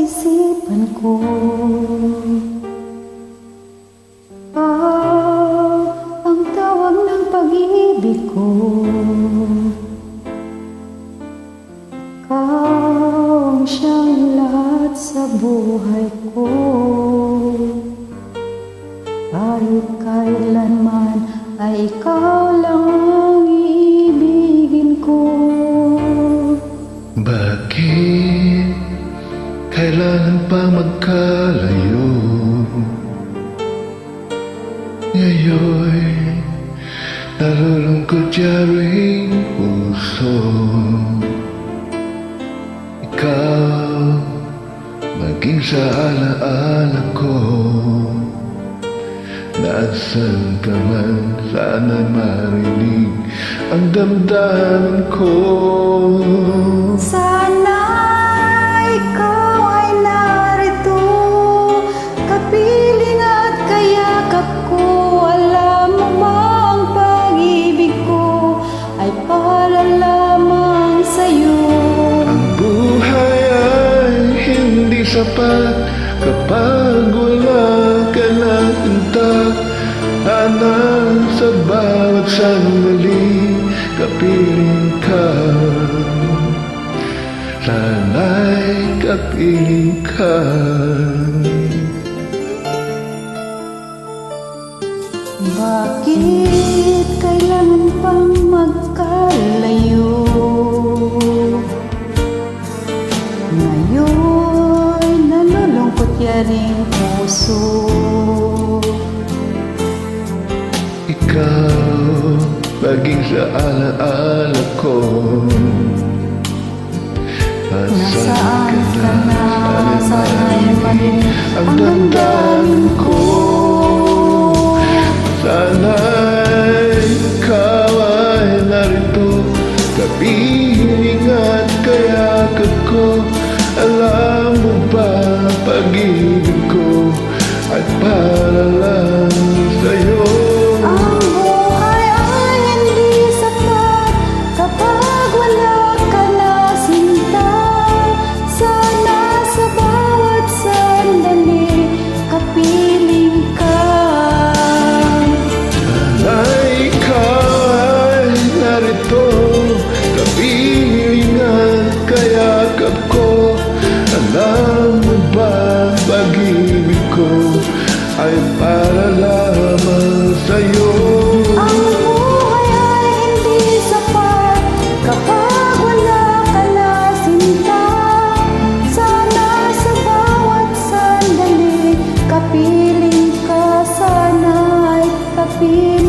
isipan ko. Ang tawag ng pag-ibig ko, ikaw ang siyang lahat sa buhay ko. Kahit kailanman ay ikaw lang ang iibigin ko. Bakit kailangan pa magkalayo? Ngayon nalulungkot yaring puso. Ikaw maging sa alaala ko. Nasaan ka man, sana'y marinig ang damdamin ko. Sana ikaw ay narito, kapiling at kayakap ko. Alam mo ba ang pag-ibig ko ay para lamang sa'yo. Ang buhay ay hindi sapat kapag wala ka ng intak. Hanang sa bawat sandali, kapiling ka. Sana'y kapiling ka. Bakit kailangan pang magkalayo? Ngayon nalulungkot yaring puso. Ikaw maging sa alaala ko. Nasaan ka na, sana'y marinig ang damdamin ko. Sana'y ikaw ay narito, kapiling at kayakap ko. Alam mo ba, pag-ibig ko ay para lang sa'yo. Ang buhay ay hindi sapat kapag wala ka na sinta. Sana sa bawat sandali, kapiling ka. Ay, ikaw ay narito, kapiling at kayakap ko. Alam mo ba, pag-ibig ko ay para lamang sa'yo. Ang buhay ay hindi sapat kapag wala ka na sinta. Sana sa bawat sandali, kapiling ka. Sana ay kapiling